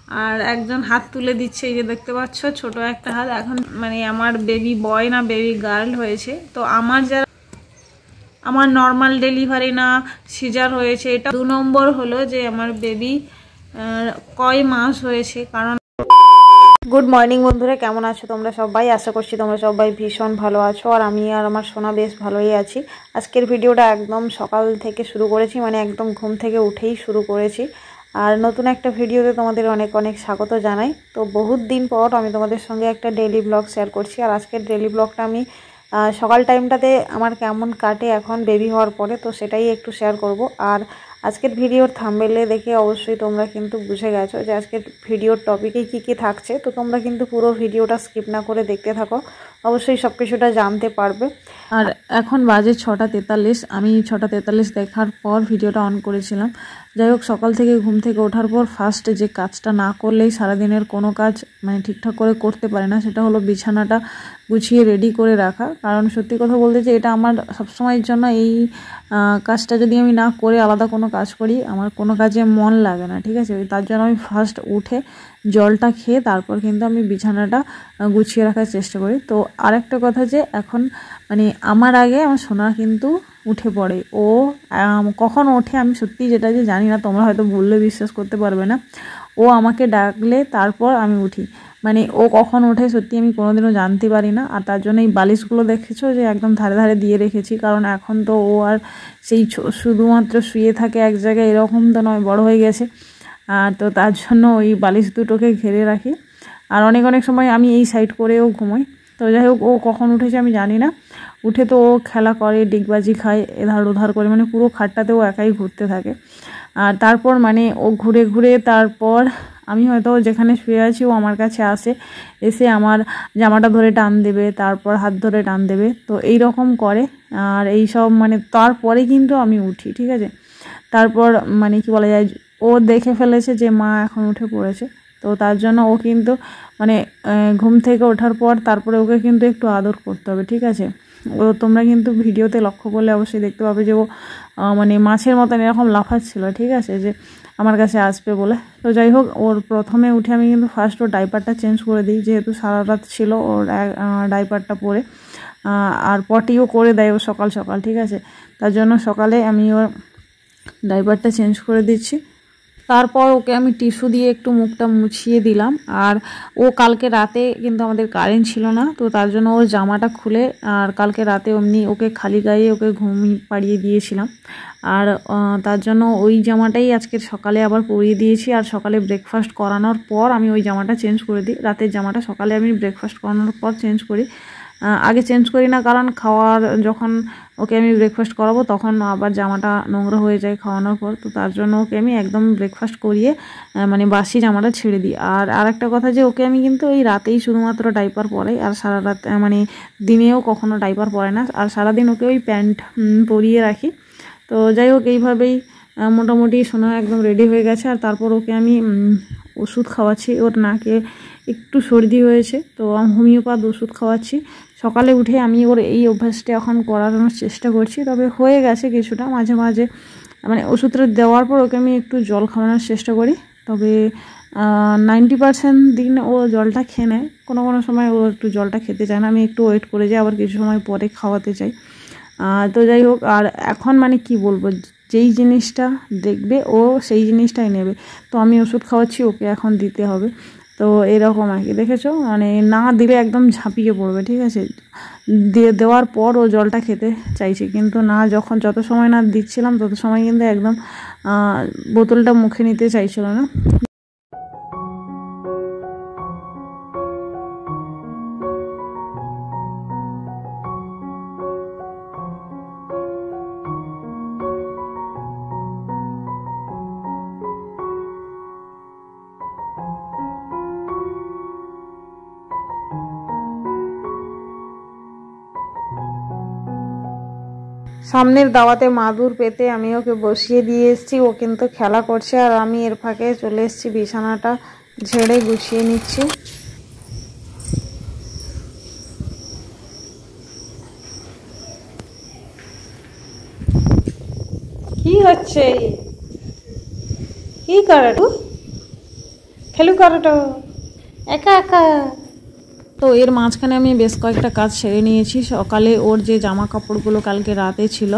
আর একজন হাত তুলে দিচ্ছে, এই যে দেখতে পাচ্ছ ছোট একটা হাত। এখন মানে আমার বেবি বয় না বেবি গার্ল হয়েছে। তো আমার নর্মাল ডেলিভারি না সিজার হয়েছে, এটা 2 নম্বর হলো যে আমার বেবি কয় মাস হয়েছে। কারণ গুড মর্নিং বন্ধুরা, কেমন আছো তোমরা সবাই? আশা করছি তোমরা সবাই ভীষণ ভালো আছো, আর আমি আর আমার সোনা বেশ ভালোই আছি। আজকের ভিডিওটা একদম সকাল থেকে শুরু করেছি, মানে একদম ঘুম থেকে উঠেই শুরু করেছি। আর নতুন একটা ভিডিওতে তোমাদের অনেক অনেক স্বাগত জানাই। তো বহুত দিন পর আমি তোমাদের সঙ্গে একটা ডেইলি ব্লগ শেয়ার করছি। আর আজকের ডেইলি ব্লগটা আমি সকাল টাইমটাতে আমার কেমন কাটে এখন বেবি হওয়ার পরে, তো সেটাই একটু শেয়ার করব। আর আজকের ভিডিওর থাম্বনেলে দেখে অবশ্যই তোমরা কিন্তু বুঝে গেছো যে আজকের ভিডিওর টপিকে কি থাকছে। তো তোমরা কিন্তু পুরো ভিডিওটা স্কিপ না করে দেখতে থাকো, অবশ্যই সব কিছুটা জানতে পারবে। আর এখন বাজে 6:43। আমি 6:43 দেখার পর ভিডিওটা অন করেছিলাম। যাই হোক, সকাল থেকে ঘুম থেকে ওঠার পর ফার্স্ট যে কাজটা না করলেই সারাদিনের কোনো কাজ মানে ঠিকঠাক করে করতে পারে না, সেটা হলো বিছানাটা গুছিয়ে রেডি করে রাখা। কারণ সত্যি কথা বলতে যে এটা আমার সবসময়ের জন্য এই কাজটা যদি আমি না করে আলাদা কোনো কাজ করি, আমার কোনো কাজে মন লাগে না, ঠিক আছে। তার জন্য আমি ফার্স্ট উঠে জলটা খেয়ে তারপর কিন্তু আমি বিছানাটা গুছিয়ে রাখার চেষ্টা করি। তো আরেকটা কথা যে এখন মানে আমার আগে আমার সোনা কিন্তু উঠে পড়ে। ও কখন ওঠে আমি সত্যি যেটা যে জানি না, তোমরা হয়তো বললে বিশ্বাস করতে পারবে না। ও আমাকে ডাকলে তারপর আমি উঠি, মানে ও কখন ওঠে সত্যি আমি কোনোদিনও জানতে পারি না। আর তার জন্য এই বালিশগুলো দেখেছো যে একদম ধারে ধারে দিয়ে রেখেছি, কারণ এখন তো ও আর সেই শুধুমাত্র শুয়ে থাকে এক জায়গায় এরকম তো নয়, বড় হয়ে গেছে। তো তার জন্য ওই বালিশ দুটোকে ঘিরে রাখি। আর অনেক অনেক সময় আমি এই সাইড করেও ঘুমোই। তো যাই হোক, ও কখন উঠেছে আমি জানি না। উঠে তো ও খেলা করে, ডিগবাজি খায় এধার ওধার করে, মানে পুরো খাটটাতে ও একাই ঘুরতে থাকে। আর তারপর মানে ও ঘুরে ঘুরে তারপর আমি হয়তো যেখানে শুয়ে আছি ও আমার কাছে এসে আমার জামাটা ধরে টান দেবে, তারপর হাত ধরে টান দেবে, তো এই রকম করে। আর এই সব মানে তারপরে কিন্তু আমি উঠি, ঠিক আছে। তারপর মানে কি বলা যায়, ও দেখে ফেলেছে যে মা এখন উঠে পড়েছে, তো তার জন্য ও কিন্তু মানে ঘুম থেকে ওঠার পর তারপরে ওকে কিন্তু একটু আদর করতে হবে, ঠিক আছে। ও তোমরা কিন্তু ভিডিওতে লক্ষ্য করলে অবশ্যই দেখতে পাবে যে ও মানে মাছের মতন এরকম লাফাচ্ছিল, ঠিক আছে, যে আমার কাছে আসবে বলে। তো যাই হোক, ওর প্রথমে উঠে আমি কিন্তু ফার্স্ট ওর ডাইপারটা চেঞ্জ করে দিই, যেহেতু সারা রাত ছিল ওর ডাইপারটা পরে। আর পটিও করে দেয় ও সকাল সকাল, ঠিক আছে। তার জন্য সকালে আমি ওর ডাইপারটা চেঞ্জ করে দিচ্ছি। তারপর ওকে আমি টিস্যু দিয়ে একটু মুখটা মুছিয়ে দিলাম। আর ও কালকে রাতে কিন্তু আমাদের কারেন্ট ছিল না, তো তার জন্য ওর জামাটা খুলে আর কালকে রাতে অমনি ওকে খালি গায়ে ওকে ঘুম পাড়িয়ে দিয়েছিলাম। আর তার জন্য ওই জামাটাই আজকে সকালে আবার পরিয়ে দিয়েছি। আর সকালে ব্রেকফাস্ট করানোর পর আমি ওই জামাটা চেঞ্জ করে দিই। রাতের জামাটা সকালে আমি ব্রেকফাস্ট করানোর পর চেঞ্জ করি, আগে চেঞ্জ করি না, কারণ যখন ওকে আমি ব্রেকফাস্ট করাবো তখন আবার জামাটা নোংরা হয়ে যায় খাওয়ানোর পর। তো তার জন্য ওকে আমি একদম ব্রেকফাস্ট করিয়ে মানে বাসি জামাটা ছেড়ে দিই। আর আরেকটা কথা যে ওকে আমি কিন্তু এই রাতেই শুধুমাত্র ডাইপার পরাই, আর সারা রাত মানে দিনেও কখনো ডাইপার পরাই না। আর সারাদিন ওকে ওই প্যান্ট পরিয়ে রাখি। তো যাই হোক, এইভাবেই মোটামুটি সোনা একদম রেডি হয়ে গেছে। আর তারপর ওকে আমি ওষুধ খাওয়াচ্ছি, ওর নাকে একটু সর্দি হয়েছে, তো হোমিওপ্যাথ ওষুধ খাওয়াচ্ছি। সকালে উঠে আমি ওর এই অভ্যাসটা এখন করানোর চেষ্টা করছি, তবে হয়ে গেছে কিছুটা। মাঝে মাঝে মানে ওষুধটা দেওয়ার পর ওকে আমি একটু জল খাওয়ানোর চেষ্টা করি, তবে 90% দিন ও জলটা খেয়ে নেয়। কোনো কোনো সময় ও একটু জলটা খেতে চায় না, আমি একটু ওয়েট করে যাই, আবার কিছু সময় পরে খাওয়াতে চাই। তো যাই হোক, আর এখন মানে কি বলবো, যেই জিনিসটা দেখবে ও সেই জিনিসটাই নেবে। তো আমি ওষুধ খাওয়াচ্ছি, ওকে এখন দিতে হবে। তো এরকম আর কি, দেখেছো, মানে না দিলে একদম ঝাঁপিয়ে পড়বে, ঠিক আছে। দেওয়ার পর ও জলটা খেতে চাইছে, কিন্তু না, যত সময় না দিচ্ছিলাম তত সময় কিন্তু একদম বোতলটা মুখে নিতে চাইছিল না। সামনের দাওয়াতে মাদুর পেতে আমি ওকে বসিয়ে দিয়ে এসেছি, ও কিন্তু খেলা করছে। আর আমি এর ফাঁকে চলে এসেছি বিছানাটা ঝেড়ে গুছিয়ে নিচ্ছি। কি হচ্ছে, কি করে খেলুক আরোটা একা একা। তো এর মাঝখানে আমি বেশ কয়েকটা কাজ সেরে নিয়েছি। সকালে ওর যে জামা কাপড়গুলো কালকে রাতে ছিল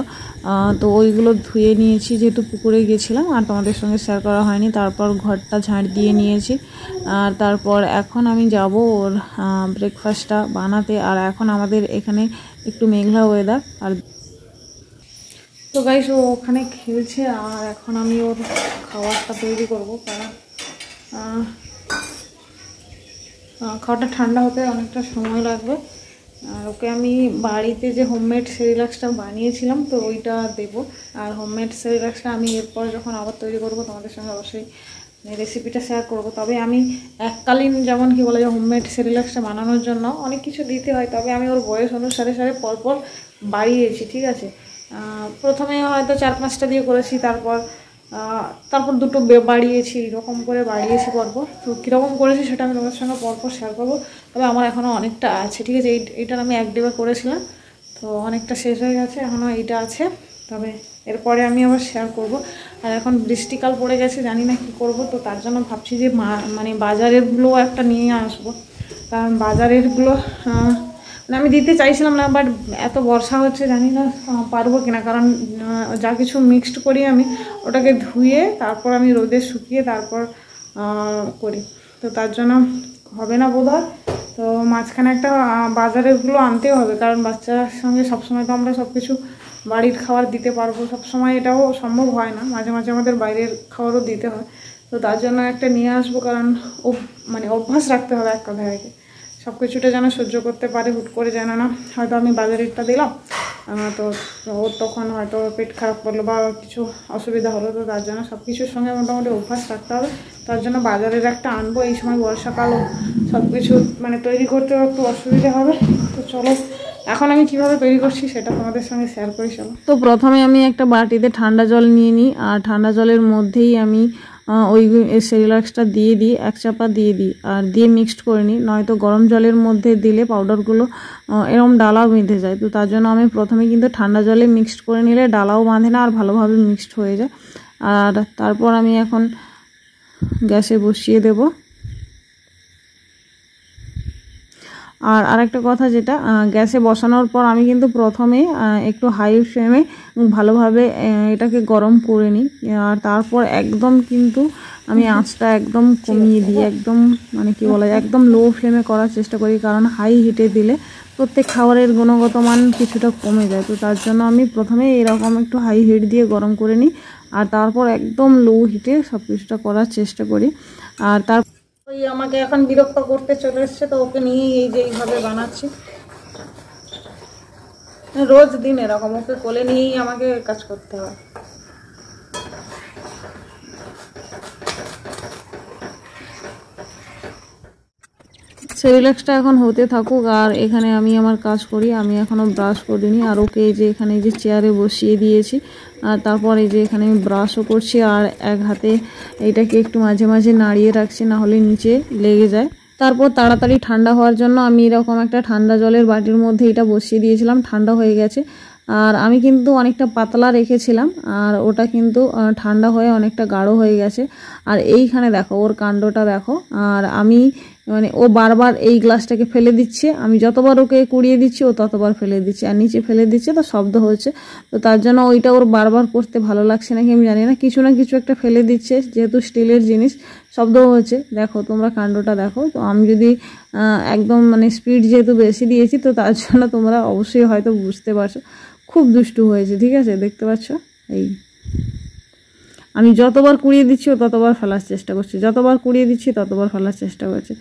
তো ওইগুলো ধুয়ে নিয়েছি, যেহেতু পুকুরে গিয়েছিলাম আর তোমাদের সঙ্গে শেয়ার করা হয়নি। তারপর ঘরটা ঝাঁট দিয়ে নিয়েছি আর তারপর এখন আমি যাব ওর ব্রেকফাস্টটা বানাতে। আর এখন আমাদের এখানে একটু মেঘলা ওয়েদার। আর তো গাইস ও ওখানে খেলছে আর এখন আমি ওর খাবারটা তৈরি করবো, কারণ খাওয়াটা ঠান্ডা হতে অনেকটা সময় লাগবে। আর ওকে আমি বাড়িতে যে হোমমেড সেরিলাক্সটা বানিয়েছিলাম তো ওইটা দেবো। আর হোমমেড সেরিলাক্সটা আমি এরপর যখন আবার তৈরি করবো তোমাদের সঙ্গে অবশ্যই রেসিপিটা শেয়ার করব। তবে আমি এককালীন যেমন কি বলে যে হোমমেড সেরিলাক্সটা বানানোর জন্য অনেক কিছু দিতে হয়, তবে আমি ওর বয়স অনুসারে পরপর বাড়িয়েছি, ঠিক আছে। প্রথমে হয়তো 4-5টা দিয়ে করেছি, তারপর দুটো বাড়িয়েছি, এরকম করে বাড়িয়েছি পরপর। তো কীরকম করেছি সেটা আমি তোমাদের সঙ্গে পরপর শেয়ার করবো। তবে আমার এখনও অনেকটা আছে, ঠিক আছে। এইটার আমি 1 ডেবে করেছিলাম, তো অনেকটা শেষ হয়ে গেছে, এখনও এইটা আছে। তবে এরপরে আমি আবার শেয়ার করব। আর এখন বৃষ্টিকাল পড়ে গেছে, জানি না কী করব। তো তার জন্য ভাবছি যে মানে বাজারেরগুলো একটা নিয়ে আসবো, কারণ বাজারেরগুলো আমি দিতে চাইছিলাম না, বাট এত বর্ষা হচ্ছে জানি না পারবো কিনা। কারণ যা কিছু মিক্সড করি আমি ওটাকে ধুয়ে তারপর আমি রোদে শুকিয়ে তারপর করি, তো তার জন্য হবে না বোধহয়। তো মাঝখানে একটা বাজারেরগুলো আনতেও হবে, কারণ বাচ্চার সঙ্গে সবসময় তো আমরা সব কিছু বাড়ির খাবার দিতে পারবো, সবসময় এটাও সম্ভব হয় না, মাঝে মাঝে আমাদের বাইরের খাবারও দিতে হয়। তো তার জন্য একটা নিয়ে আসবো, কারণ মানে অভ্যাস রাখতে হবে এক কথায় আগে, সব কিছুটা যেন সহ্য করতে পারে, হুট করে যেন না হয়তো আমি বাজারেরটা দিলাম তো ওর তখন হয়তো পেট খারাপ করলো বা কিছু অসুবিধা হলো। তো তার জন্য সব কিছুর সঙ্গে মোটামুটি অভ্যাস রাখতে হবে। তার জন্য বাজারের একটা আনবো। এই সময় বর্ষাকালও সব কিছু মানে তৈরি করতেও একটু অসুবিধা হবে। তো চলো এখন আমি কিভাবে তৈরি করছি সেটা তোমাদের সঙ্গে শেয়ার করি। চলো, তো প্রথমে আমি একটা বাটিতে ঠান্ডা জল নিয়ে নিই, আর ঠান্ডা জলের মধ্যেই আমি ওই সেরিলাক্সটা দিয়ে দিই, 1 চাপা দিয়ে দিই, আর দিয়ে মিক্সড করে নিই। নয়তো গরম জলের মধ্যে দিলে পাউডারগুলো এরকম ডালাও বেঁধে যায়। তো তার জন্য আমি প্রথমে কিন্তু ঠান্ডা জলে মিক্সড করে নিলে ডালাও বাঁধে না আর ভালোভাবে মিক্সড হয়ে যায়। আর তারপর আমি এখন গ্যাসে বসিয়ে দেব। আর আরেকটা কথা, যেটা গ্যাসে বসানোর পর আমি কিন্তু প্রথমে একটু হাই ফ্লেমে ভালোভাবে এটাকে গরম করে নিই, আর তারপর একদম কিন্তু আমি আঁচটা একদম কমিয়ে দিই, একদম মানে কি বলা যায় একদম লো ফ্লেমে করার চেষ্টা করি, কারণ হাই হিটে দিলে প্রত্যেক খাবারের গুণগত মান কিছুটা কমে যায়। তো তার জন্য আমি প্রথমে এরকম একটু হাই হিট দিয়ে গরম করে নিই, আর তারপর একদম লো হিটে সব কিছুটা করার চেষ্টা করি। আর তার ওই আমাকে এখন বিরক্ত করতে চলে এসছে, তো ওকে নিয়ে এই যে এইভাবে বানাচ্ছি রোজ দিন এরকম, ওকে কোলে নিয়েই আমাকে কাজ করতে হয়। সেরিলাক্সটা এখন হতে থাকুক, আর এখানে আমি আমার কাজ করি। আমি এখনও ব্রাশ করিনি, আর ওকে এই যে এখানে যে চেয়ারে বসিয়ে দিয়েছি, আর তারপর এই যে এখানে আমি ব্রাশও করছি, আর এক হাতে এইটাকে একটু মাঝে মাঝে নাড়িয়ে রাখছি, না হলে নিচে লেগে যায়। তারপর তাড়াতাড়ি ঠান্ডা হওয়ার জন্য আমি এরকম একটা ঠান্ডা জলের বাটির মধ্যে এটা বসিয়ে দিয়েছিলাম, ঠান্ডা হয়ে গেছে। আর আমি কিন্তু অনেকটা পাতলা রেখেছিলাম, আর ওটা কিন্তু ঠান্ডা হয়ে অনেকটা গাঢ় হয়ে গেছে। আর এইখানে দেখো ওর কাণ্ডটা দেখো, আর আমি মানে ও বারবার এই গ্লাসটাকে ফেলে দিচ্ছে, আমি যতবার ওকে কুড়িয়ে দিচ্ছি ও ততবার ফেলে দিচ্ছে, আর নিচে ফেলে দিচ্ছে, তো শব্দ হচ্ছে। তো তার জন্য ওইটা ওর বারবার করতে ভালো লাগছে নাকি আমি জানি না, কিছু না কিছু একটা ফেলে দিচ্ছে, যেহেতু স্টিলের জিনিস শব্দও হচ্ছে। দেখো তোমরা কাণ্ডটা দেখো। তো আমি যদি একদম মানে স্পিড যেহেতু বেশি দিয়েছি, তো তার জন্য তোমরা অবশ্যই হয়তো বুঝতে পারছো খুব দুষ্টু হয়েছে, ঠিক আছে। দেখতে পাচ্ছ এই আমি যতবার কুড়িয়ে দিচ্ছি ও ততবার ফেলার চেষ্টা করছে, যতবার কুড়িয়ে দিচ্ছি ততবার ফেলার চেষ্টা করছে।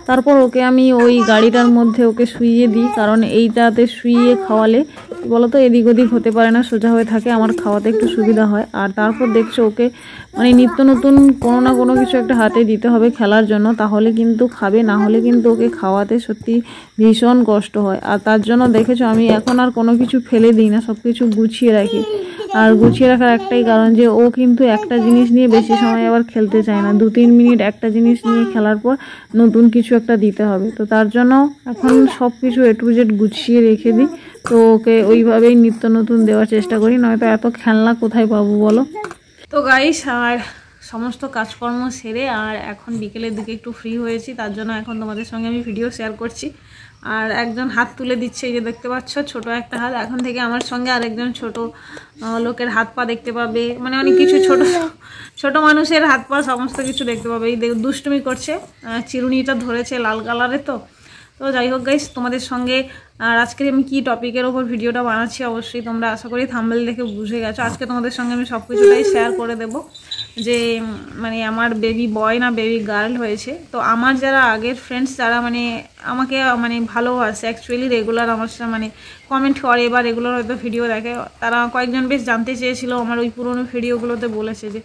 তারপর ওকে আমি ওই গাড়িটার মধ্যে ওকে শুইয়ে দিই, কারণ এইটাতে শুইয়ে খাওয়ালে বলতো এদিক ওদিক হতে পারে না, সোজা হয়ে থাকে, আমার খাওয়াতে একটু সুবিধা হয়। আর তারপর দেখছো ওকে মানে নিত্য নতুন কোনো না কোনো কিছু একটা হাতে দিতে হবে খেলার জন্য, তাহলে কিন্তু খাবে, না হলে কিন্তু ওকে খাওয়াতে সত্যি ভীষণ কষ্ট হয়। আর তার জন্য দেখেছো আমি এখন আর কোনো কিছু ফেলে দিই না, সব কিছু গুছিয়ে রাখি। আর গুছিয়ে রাখার একটাই কারণ যে ও কিন্তু একটা জিনিস নিয়ে বেশি সময় আবার খেলতে চায় না, 2-3 মিনিট একটা জিনিস নিয়ে খেলার পর নতুন কিছু একটা দিতে হবে। তো তার জন্য এখন সব কিছু A to Z গুছিয়ে রেখে দিই, তো ওকে ওইভাবেই নিত্য নতুন দেওয়ার চেষ্টা করি, নয়তো এত খেলনা কোথায় পাবো বলো। তো গাইস আর সমস্ত কাজকর্ম সেরে আর এখন বিকেলের দিকে একটু ফ্রি হয়েছি, তার জন্য এখন তোমাদের সঙ্গে আমি ভিডিও শেয়ার করছি। আর একজন হাত তুলে দিচ্ছে, এই যে দেখতে পাচ্ছ ছোট একটা হাত। এখন থেকে আমার সঙ্গে আরেকজন ছোট লোকের হাত পা দেখতে পাবে, মানে অনেক কিছু ছোট ছোট মানুষের হাত পা সমস্ত কিছু দেখতে পাবে। এই দুষ্টুমি করছে, চিরুনিটা ধরেছে লাল কালারের। তো যাই হোক গাইস, তোমাদের সঙ্গে আর আজকে আমি কি টপিকের ওপর ভিডিওটা বানাচ্ছি অবশ্যই তোমরা আশা করি থাম্বনেল দেখে বুঝে গেছো। আজকে তোমাদের সঙ্গে আমি সব কিছুটাই শেয়ার করে দেব, যে মানে আমার বেবি বয় না বেবি গার্ল হয়েছে। তো আমার যারা আগের ফ্রেন্ডস যারা মানে আমাকে মানে ভালোবাসে, অ্যাকচুয়ালি রেগুলার আমার সাথে মানে কমেন্ট করে বা রেগুলার হয়তো ভিডিও দেখে, তারা কয়েকজন বেশ জানতে চেয়েছিল আমার ওই পুরনো ভিডিওগুলোতে, বলেছে যে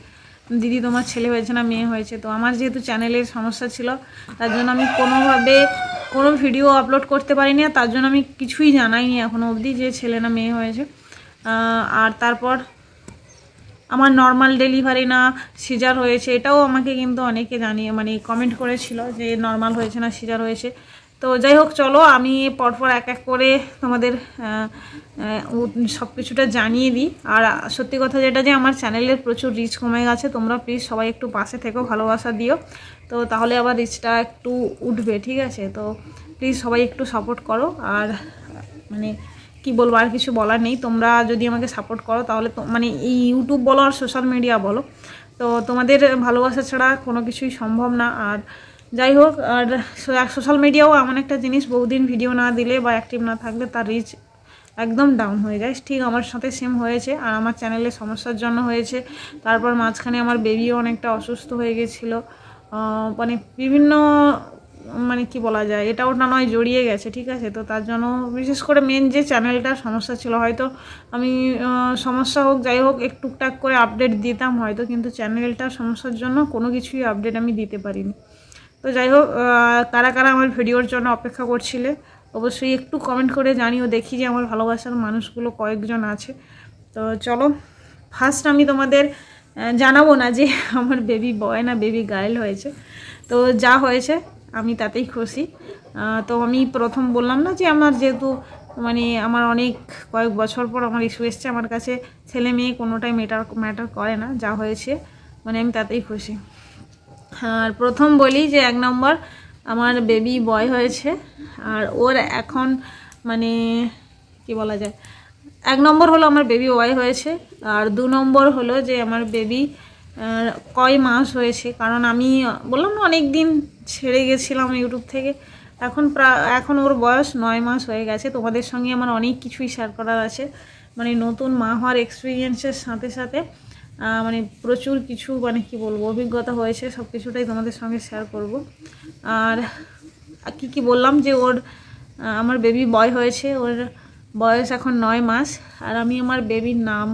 দিদি তোমার ছেলে হয়েছে না মেয়ে হয়েছে। তো আমার যেহেতু চ্যানেলের সমস্যা ছিল, তার জন্য আমি কোনোভাবে কোনো ভিডিও আপলোড করতে পারিনি, আর তার জন্য আমি কিছুই জানাইনি এখনও অবধি যে ছেলে না মেয়ে হয়েছে। আর তারপর আমার নর্মাল ডেলিভারি না সিজার হয়েছে, এটাও আমাকে কিন্তু অনেকে জানিয়ে মানে কমেন্ট করেছিল যে নর্মাল হয়েছে না সিজার হয়েছে। তো যাই হোক, চলো আমি পরপর এক এক করে তোমাদের সব কিছুটা জানিয়ে দিই। আর সত্যি কথা যেটা, যে আমার চ্যানেলের প্রচুর রিচ কমে গেছে, তোমরা প্লিজ সবাই একটু পাশে থেকেও ভালোবাসা দিও, তো তাহলে আবার রিচটা একটু উঠবে, ঠিক আছে? তো প্লিজ সবাই একটু সাপোর্ট করো। আর মানে কি বলবো, আর কিছু বলার নেই। তোমরা যদি আমাকে সাপোর্ট করো তাহলে তো মানে এই ইউটিউব বলো আর সোশ্যাল মিডিয়া বলো, তো তোমাদের ভালোবাসা ছাড়া কোনো কিছুই সম্ভব না। আর যাই হোক, আর সোশ্যাল মিডিয়াও এমন একটা জিনিস, বহুদিন ভিডিও না দিলে বা অ্যাক্টিভ না থাকলে তার রিচ একদম ডাউন হয়ে যায়। ঠিক আমার সাথে সেম হয়েছে, আর আমার চ্যানেলে সমস্যার জন্য হয়েছে। তারপর মাঝখানে আমার বেবিও অনেকটা অসুস্থ হয়ে গেছিলো, মানে বিভিন্ন মানে কি বলা যায়, এটা ওটা নয় জড়িয়ে গেছে, ঠিক আছে? তো তার জন্য বিশেষ করে মেন যে চ্যানেলটার সমস্যা ছিল, হয়তো আমি সমস্যা হোক যাই হোক একটু টুকটাক করে আপডেট দিতাম হয়তো, কিন্তু চ্যানেলটার সমস্যার জন্য কোনো কিছুই আপডেট আমি দিতে পারিনি। তো যাই হোক, কারা কারা আমার ভিডিওর জন্য অপেক্ষা করছিলে অবশ্যই একটু কমেন্ট করে জানিও, দেখি যে আমার ভালোবাসার মানুষগুলো কয়েকজন আছে। তো চলো, ফার্স্ট আমি তোমাদের জানাবো না যে আমার বেবি বয় না বেবি গার্ল হয়েছে। তো যা হয়েছে আমি তাতেই খুশি। তো আমি প্রথম বললাম না যে আমার যেহেতু মানে আমার অনেক কয়েক বছর পর আমার ইস্যু এসছে, আমার কাছে ছেলে মেয়ে কোনোটাই ম্যাটার করে না, যা হয়েছে মানে আমি তাতেই খুশি। আর প্রথম বলি যে 1 নম্বর আমার বেবি বয় হয়েছে, আর ওর এখন মানে কি বলা যায়, 1 নম্বর হলো আমার বেবি বয় হয়েছে, আর 2 নম্বর হলো যে আমার বেবি কয় মাস হয়েছে। কারণ আমি বললাম না অনেক দিন ছেড়ে গেছিলাম ইউটিউব থেকে, এখন ওর বয়স 9 মাস হয়ে গেছে। তোমাদের সঙ্গে আমার অনেক কিছুই শেয়ার করার আছে, মানে নতুন মা হওয়ার এক্সপিরিয়েন্সের সাথে সাথে মানে প্রচুর কিছু মানে কি বলবো অভিজ্ঞতা হয়েছে, সব কিছুটাই তোমাদের সঙ্গে শেয়ার করব। আর কি বললাম যে আমার বেবি বয় হয়েছে, ওর বয়স এখন 9 মাস, আর আমি আমার বেবির নাম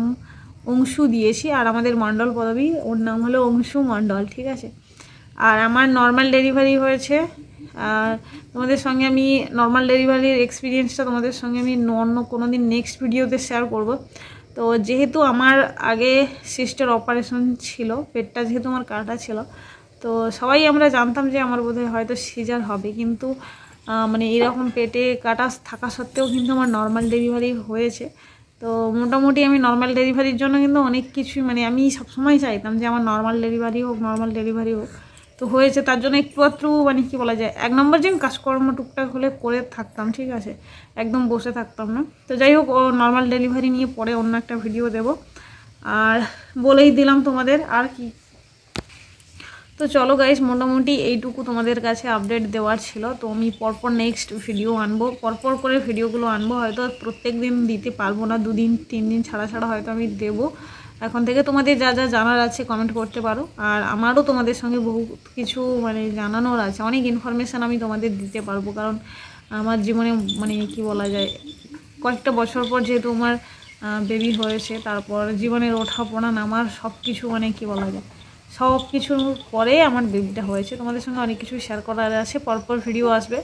অংশু দিয়েছি, আর আমাদের মণ্ডল পদবী, ওর নাম হলো অংশু মণ্ডল, ঠিক আছে? আর আমার নর্মাল ডেলিভারি হয়েছে, আর তোমাদের সঙ্গে আমি নর্মাল ডেলিভারির এক্সপিরিয়েন্সটা তোমাদের সঙ্গে আমি অন্য কোনো দিন নেক্সট ভিডিওতে শেয়ার করব। তো যেহেতু আমার আগে সিস্টার অপারেশন ছিল, পেটটা যেহেতু আমার কাটা ছিল, তো সবাই আমরা জানতাম যে আমার বোধহয় হয়তো সিজার হবে, কিন্তু মানে এরকম পেটে কাটা থাকা সত্ত্বেও কিন্তু আমার নর্মাল ডেলিভারি হয়েছে। তো মোটামুটি আমি নর্মাল ডেলিভারির জন্য কিন্তু অনেক কিছুই মানে আমি সবসময় চাইতাম যে আমার নর্মাল ডেলিভারি হোক, তো হয়েছে। তার জন্য একটু মানে কি বলা যায়, 1 নম্বর যে কাজকর্ম টুকটাক হলে করে থাকতাম, ঠিক আছে, একদম বসে থাকতাম না। তো যাই হোক, ও নর্মাল ডেলিভারি নিয়ে পরে অন্য একটা ভিডিও দেব, আর বলেই দিলাম তোমাদের আর কি। তো চলো গাইস, মোটামুটি এইটুকু তোমাদের কাছে আপডেট দেওয়ার ছিল। তো আমি পরপর নেক্সট ভিডিও আনবো, পরপর করে ভিডিওগুলো আনবো, হয়তো প্রত্যেক দিন দিতে পারবো না, 2 দিন 3 দিন ছাড়া হয়তো আমি দেবো। এখন থেকে তোমাদের যা যা জানার আছে কমেন্ট করতে পারো, আর আমারও তোমাদের সঙ্গে বহু কিছু মানে জানানোর আছে, অনেক ইনফরমেশান আমি তোমাদের দিতে পারবো। কারণ আমার জীবনে মানে কি বলা যায়, কয়েকটা বছর পর যেহেতু আমার বেবি হয়েছে, তারপর জীবনের ওঠাপড়া নামার সব কিছু মানে কি বলা যায়, সব কিছুর পরে আমার বেবিটা হয়েছে। তোমাদের সঙ্গে অনেক কিছু শেয়ার করার আছে, পরপর ভিডিও আসবে।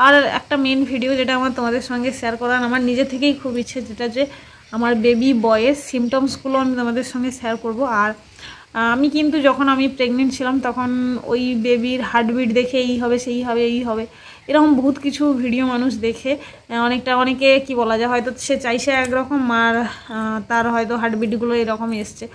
আর একটা মেন ভিডিও যেটা আমার তোমাদের সঙ্গে শেয়ার করার আমার নিজে থেকেই খুব ইচ্ছে, যেটা যে আমার বেবি বয়ের সিমটমসগুলো আমি তোমাদের সঙ্গে শেয়ার করব। আর আমি কিন্তু যখন আমি প্রেগনেন্ট ছিলাম তখন ওই বেবির হার্টবিট দেখে এই হবে সেই হবে এই হবে এরকম বহুত কিছু ভিডিও মানুষ দেখে অনেকে কি বলা যায়, হয়তো সে চাইছে একরকম আর তার হয়তো হার্টবিটগুলো এরকম এসছে।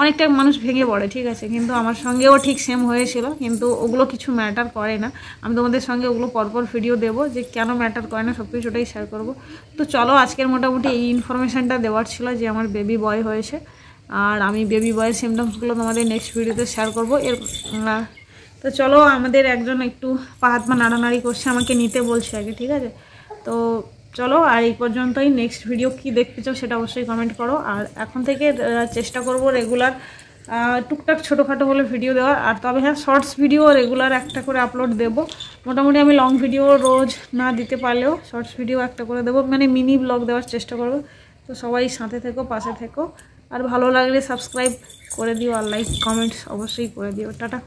অনেকটা মানুষ ভেঙে পড়ে, ঠিক আছে, কিন্তু আমার সঙ্গেও ঠিক সেম হয়েছিল, কিন্তু ওগুলো কিছু ম্যাটার করে না। আমি তোমাদের সঙ্গে ওগুলো পরপর ভিডিও দেবো যে কেন ম্যাটার করে না, সব কিছুটাই শেয়ার করবো। তো চলো, আজকের মোটামুটি এই ইনফরমেশানটা দেওয়ার ছিল যে আমার বেবি বয় হয়েছে, আর আমি বেবি বয়ের সিমটমসগুলো তোমাদের নেক্সট ভিডিওতে শেয়ার করবো। তো চলো, আমাদের একজন একটু পা হাত পা নাড়ানাড়ি করছে, আমাকে নিতে বলছে আগে, ঠিক আছে। তো চলো, আর এই পর্যন্তই। নেক্সট ভিডিও কি দেখতে চাও সেটা অবশ্যই কমেন্ট করো। আর এখন থেকে চেষ্টা করব রেগুলার টুকটাক ছোটোখাটো হলে ভিডিও দেওয়ার। আর তবে হ্যাঁ, শর্টস ভিডিও রেগুলার একটা করে আপলোড দেবো। মোটামুটি আমি লং ভিডিও রোজ না দিতে পারলেও শর্টস ভিডিও একটা করে দেবো, মানে মিনি ব্লগ দেওয়ার চেষ্টা করবো। তো সবাই সাথে থেকো, পাশে থেকো, আর ভালো লাগলে সাবস্ক্রাইব করে দিও, আর লাইক কমেন্টস অবশ্যই করে দিও। টাটা।